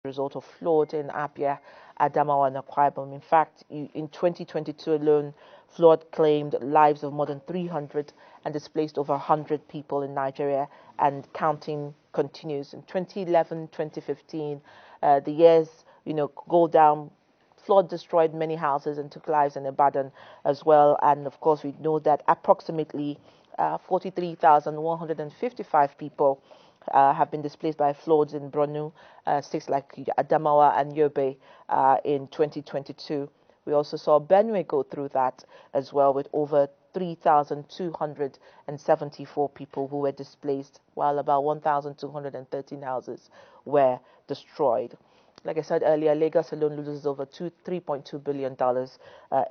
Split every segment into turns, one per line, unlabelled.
result of flood in Abia, Adamawa, and Akwa Ibom. In fact, in 2022 alone, flood claimed lives of more than 300 and displaced over 100 people in Nigeria, and counting continues. In 2011, 2015, the years, go down. Flood destroyed many houses and took lives in Ibadan as well. And of course, we know that approximately 43,155 people have been displaced by floods in Borno, states like Adamawa and Yobe in 2022. We also saw Benue go through that as well, with over 3,274 people who were displaced, while about 1,213 houses were destroyed. Like I said earlier, Lagos alone loses over $3.2 billion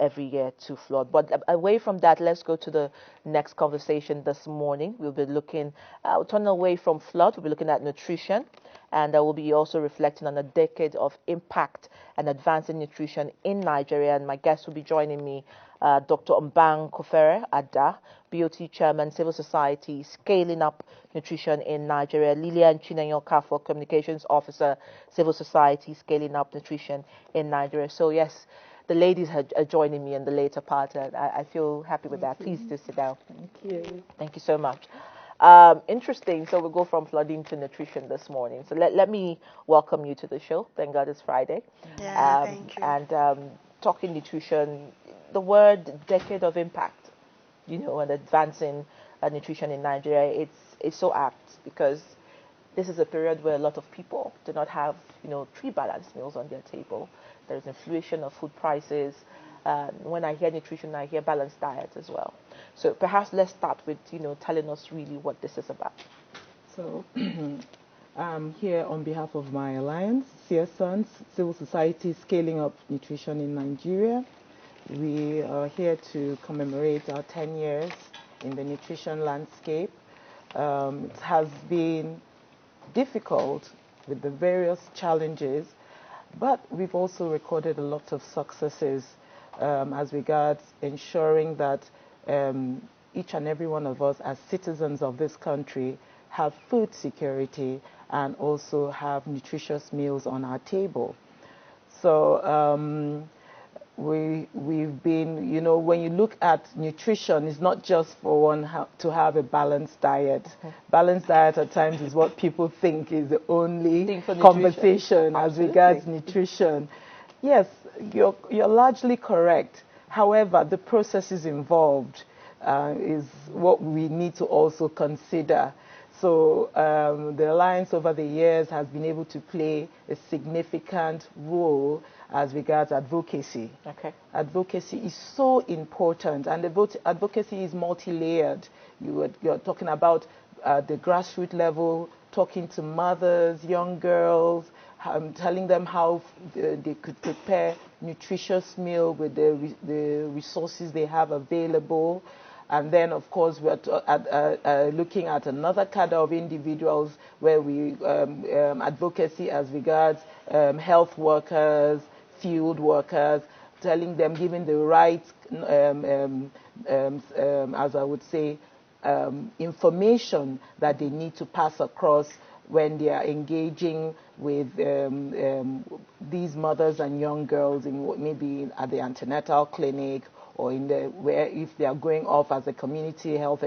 every year to flood. But away from that, let's go to the next conversation this morning. We'll be looking, turning away from flood, we'll be looking at nutrition, and we'll be also reflecting on a decade of impact and advancing nutrition in Nigeria. And my guest will be joining me, Dr. Mbang Kooffreh-Ada, BOT Chairman, Civil Society, Scaling Up Nutrition in Nigeria, Lilian, Chinenye, Okafor, Communications Officer, Civil Society, Scaling Up Nutrition in Nigeria. So yes, the ladies are joining me in the later part, and I feel happy with that. Please do sit down.
Thank you.
Thank you so much. Interesting. So we'll go from flooding to nutrition this morning. So let me welcome you to the show. Thank God it's Friday.
Yeah, thank you.
And talking nutrition, the word decade of impact, and advancing nutrition in Nigeria, it's so apt, because this is a period where a lot of people do not have, 3 balanced meals on their table. There's inflation of food prices. When I hear nutrition, I hear balanced diet as well. So perhaps let's start with, telling us really what this is about.
So I'm here on behalf of my alliance, CS-SUNN, Civil Society Scaling Up Nutrition in Nigeria. We are here to commemorate our 10 years in the nutrition landscape. It has been difficult with the various challenges, but we've also recorded a lot of successes as regards ensuring that each and every one of us as citizens of this country have food security and also have nutritious meals on our table. So we've been, when you look at nutrition, it's not just for one to have a balanced diet. Balanced diet at times is what people think is the only conversation as regards nutrition. Yes, you're largely correct. However, the processes involved is what we need to also consider. So the Alliance over the years has been able to play a significant role as regards advocacy.
Okay.
Advocacy is so important, and advocacy is multi-layered. You're talking about the grassroots level, talking to mothers, young girls, telling them how they could prepare nutritious meal with the resources they have available. And then, of course, we're looking at another cadre of individuals where we advocacy as regards health workers, field workers, telling them, giving the right, as I would say, information that they need to pass across when they are engaging with these mothers and young girls in maybe at the antenatal clinic, or if they are going off as a community health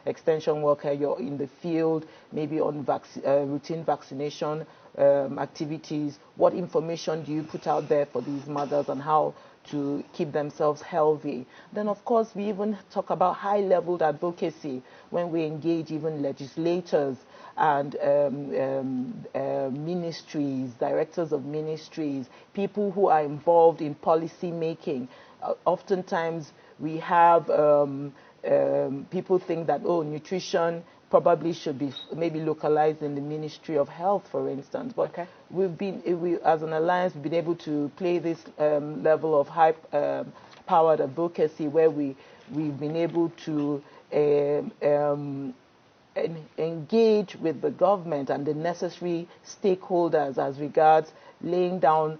extension worker, you're in the field, maybe on routine vaccination activities. What information do you put out there for these mothers on how to keep themselves healthy? Then, of course, we even talk about high-level advocacy when we engage even legislators and ministries, directors of ministries, people who are involved in policy making. Oftentimes, we have people think that, nutrition probably should be maybe localized in the Ministry of Health, for instance. But okay, as an alliance, we've been able to play this level of high-powered advocacy where we've been able to engage with the government and the necessary stakeholders as regards laying down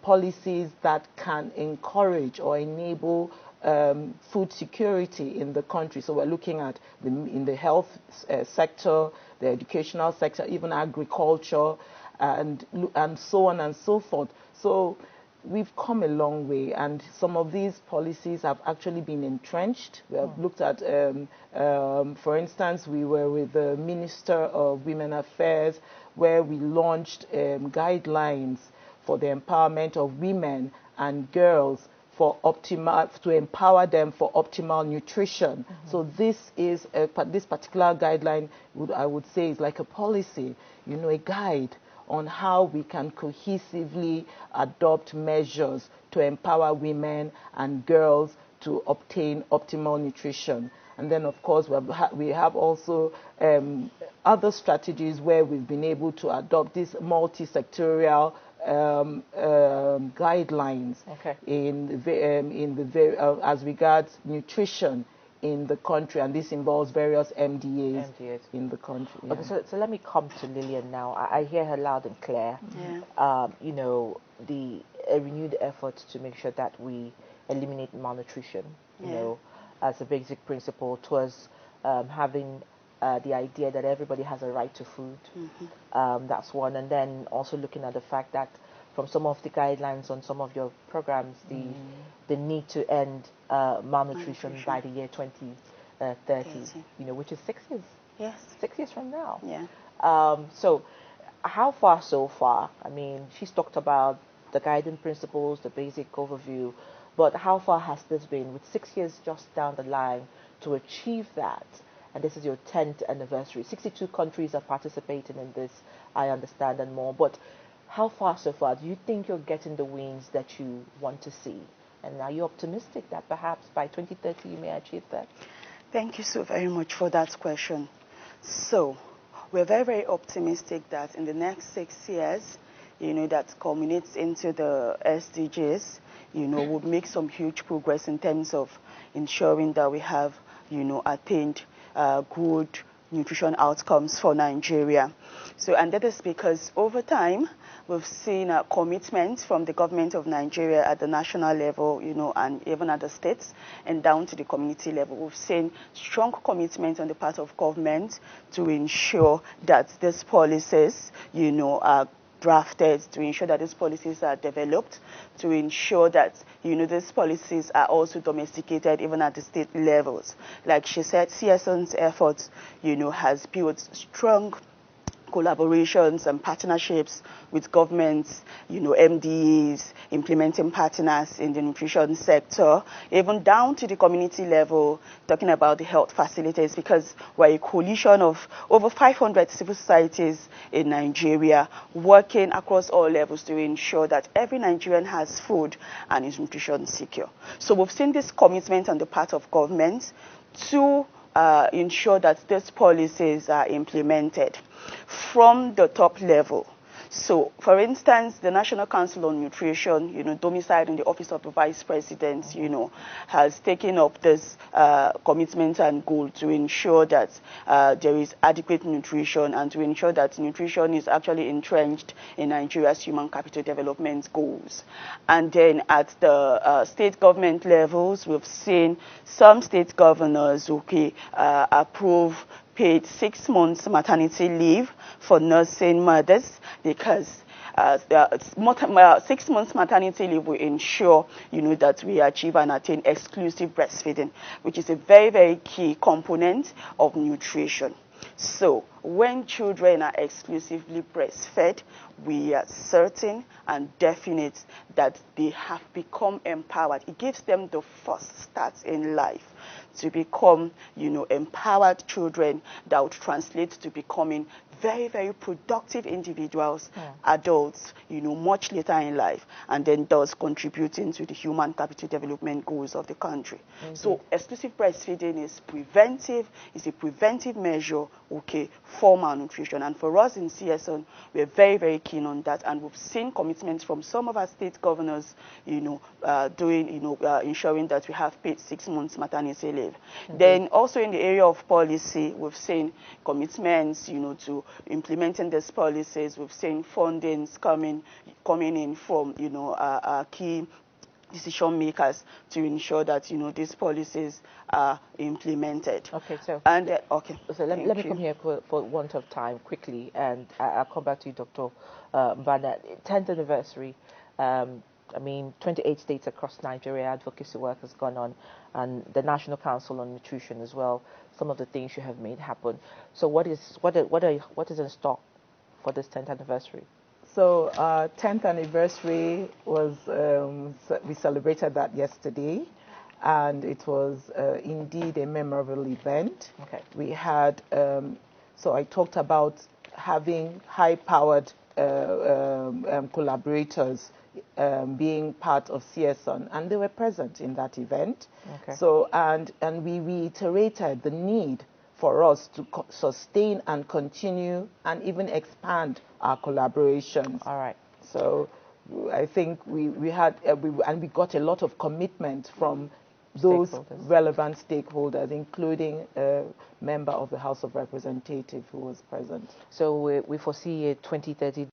policies that can encourage or enable food security in the country. So we're looking at in the health sector, the educational sector, even agriculture, and so on and so forth. So we've come a long way, and some of these policies have actually been entrenched. We have looked at, for instance, we were with the Minister of Women Affairs, where we launched guidelines for the empowerment of women and girls to empower them for optimal nutrition. So this is this particular guideline, I would say, is like a policy, a guide on how we can cohesively adopt measures to empower women and girls to obtain optimal nutrition. And then, of course, we have also other strategies where we've been able to adopt this multi-sectorial guidelines as regards nutrition in the country, and this involves various MDAs in the country. Yeah.
Okay, so let me come to Lilian now. I hear her loud and clear.
Yeah.
A renewed effort to make sure that we eliminate malnutrition, as a basic principle, towards having the idea that everybody has a right to food. That's one. And then also looking at the fact that from some of the guidelines on some of your programs, the need to end malnutrition by the year 2030, which is 6 years.
Yes.
6 years from now.
Yeah.
So how far so far? I mean, she's talked about the guiding principles, the basic overview, but how far has this been with 6 years just down the line to achieve that? And this is your 10th anniversary. 62 countries are participating in this, I understand, and more. But how far so far? Do you think you're getting the wins that you want to see? And are you optimistic that perhaps by 2030 you may achieve that?
Thank you so very much for that question. So we're very, very optimistic that in the next 6 years, that culminates into the SDGs, we'll make some huge progress in terms of ensuring that we have, attained good nutrition outcomes for Nigeria. So, and that is because over time, we've seen commitments from the government of Nigeria at the national level, and even at the states and down to the community level. We've seen strong commitment on the part of government to ensure that these policies, are drafted, to ensure that these policies are developed, to ensure that, these policies are also domesticated even at the state levels. Like she said, CS-SUNN's efforts, has built strong collaborations and partnerships with governments, MDAs, implementing partners in the nutrition sector, even down to the community level, talking about the health facilities, because we're a coalition of over 500 civil societies in Nigeria, working across all levels to ensure that every Nigerian has food and is nutrition secure. So we've seen this commitment on the part of government to ensure that these policies are implemented from the top level. So, for instance, the National Council on Nutrition, domiciled in the Office of the Vice President, has taken up this commitment and goal to ensure that there is adequate nutrition and to ensure that nutrition is actually entrenched in Nigeria's human capital development goals. And then at the state government levels, we've seen some state governors approve paid 6 months maternity leave for nursing mothers, because 6 months maternity leave will ensure, that we achieve and attain exclusive breastfeeding, which is a very, very key component of nutrition. So when children are exclusively breastfed, we are certain and definite that they have become empowered. It gives them the first start in life to become, empowered children that would translate to becoming very, very productive individuals, adults, much later in life, and then thus contributing to the human capital development goals of the country. So exclusive breastfeeding is preventive, is a preventive measure, for malnutrition. And for us in CS-SUNN, we're very, very keen on that, and we've seen commitments from some of our state governors, ensuring that we have paid 6 months maternity leave. Then also in the area of policy, we've seen commitments, to implementing these policies. We've seen fundings coming in from, our key decision makers to ensure that, you know, these policies are implemented.
Okay, so
okay.
So let me come here for want of time quickly, and I'll come back to you, Dr. Mbang. 10th anniversary. I mean, 28 states across Nigeria, advocacy work has gone on, and the National Council on Nutrition as well. Some of the things you have made happen. So what is in stock for this 10th anniversary?
So 10th anniversary was, we celebrated that yesterday, and it was indeed a memorable event.
Okay.
We had, so I talked about having high-powered collaborators being part of CS-SUNN, and they were present in that event.
Okay.
So, and we reiterated the need for us to sustain and continue and even expand our collaborations.
All right.
So I think we had, and we got a lot of commitment from those relevant stakeholders, including a member of the House of Representatives who was present.
So we foresee a 2030